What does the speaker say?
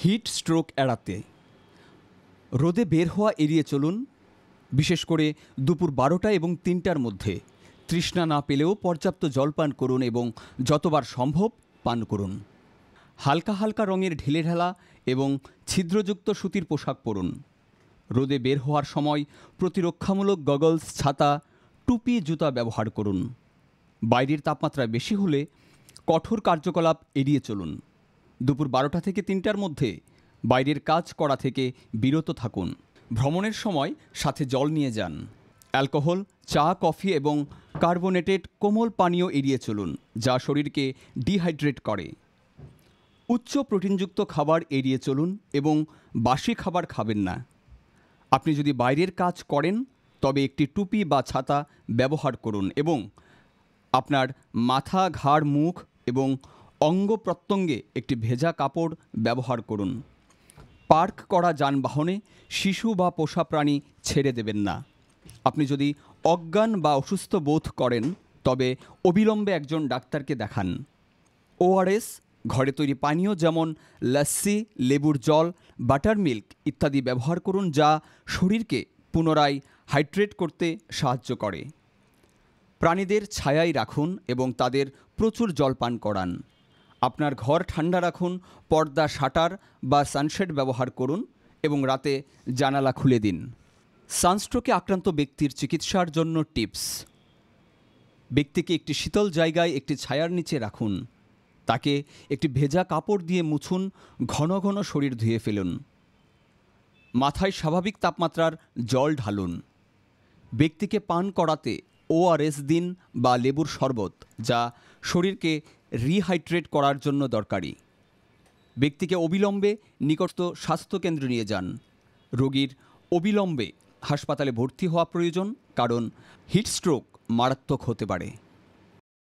Heat stroke এড়াতে রোদে বের হওয়া এড়িয়ে চলুন, বিশেষ করে দুপুর 12টা এবং 3টার মধ্যে। তৃষ্ণা না পেলেও পর্যাপ্ত জল পান করুন এবং যতবার সম্ভব পান করুন। হালকা হালকা রঙের ঢিলেঢালা এবং ছিদ্রযুক্ত সুতির পোশাক পরুন। রোদে বের হওয়ার সময় প্রতিরক্ষামূলক গগলস, ছাতা, টুপি, জুতা ব্যবহার করুন। বাইরের তাপমাত্রা বেশি হলে কঠোর কার্যকলাপ এড়িয়ে চলুন। দুপুর 12টা থেকে 3টার মধ্যে বাইরের কাজ করা থেকে বিরত থাকুন। ভ্রমণের সময় সাথে জল নিয়ে যান। অ্যালকোহল, চা, কফি এবং কার্বোনেটেড কোমল পানীয় এড়িয়ে চলুন, যা শরীরকে ডিহাইড্রেট করে। উচ্চ প্রোটিনযুক্ত খাবার এড়িয়ে চলুন এবং বাসি খাবার খাবেন না। আপনি যদি বাইরের কাজ করেন তবে একটি টুপি বা ছাতা ব্যবহার করুন এবং আপনার মাথা, ঘাড়, মুখ এবং অঙ্গ প্রত্যঙ্গে একটি ভেজা কাপড় ব্যবহার করুন। পার্ক করা যানবাহনে শিশু বা পোষা প্রাণী ছেড়ে দেবেন না। আপনি যদি অজ্ঞান বা অসুস্থ বোধ করেন তবে অবিলম্বে একজন ডাক্তারকে দেখান। ওআরএস, ঘরে তৈরি পানীয় যেমন লস্যি, লেবুর জল, বাটার মিল্ক ইত্যাদি ব্যবহার করুন, যা শরীরকে পুনরায় হাইড্রেট করতে সাহায্য করে। প্রাণীদের ছায়ায় রাখুন এবং তাদের প্রচুর জল পান করান। আপনার ঘর ঠান্ডা রাখুন, পর্দা, শাটার বা সানশেড ব্যবহার করুন এবং রাতে জানালা খুলে দিন। সানস্ট্রোকে আক্রান্ত ব্যক্তির চিকিৎসার জন্য টিপস: ব্যক্তিকে একটি শীতল জায়গায় একটি ছায়ার নিচে রাখুন। তাকে একটি ভেজা কাপড় দিয়ে মুছুন, ঘন ঘন শরীর ধুয়ে ফেলুন। মাথায় স্বাভাবিক তাপমাত্রার জল ঢালুন। ব্যক্তিকে পান করাতে ওআরএস দিন বা লেবুর শরবত, যা শরীরকে রিহাইড্রেট করার জন্য দরকারি। ব্যক্তিকে অবিলম্বে নিকটস্থ স্বাস্থ্যকেন্দ্রে নিয়ে যান। রোগীর অবিলম্বে হাসপাতালে ভর্তি হওয়া প্রয়োজন, কারণ হিট স্ট্রোক মারাত্মক হতে পারে।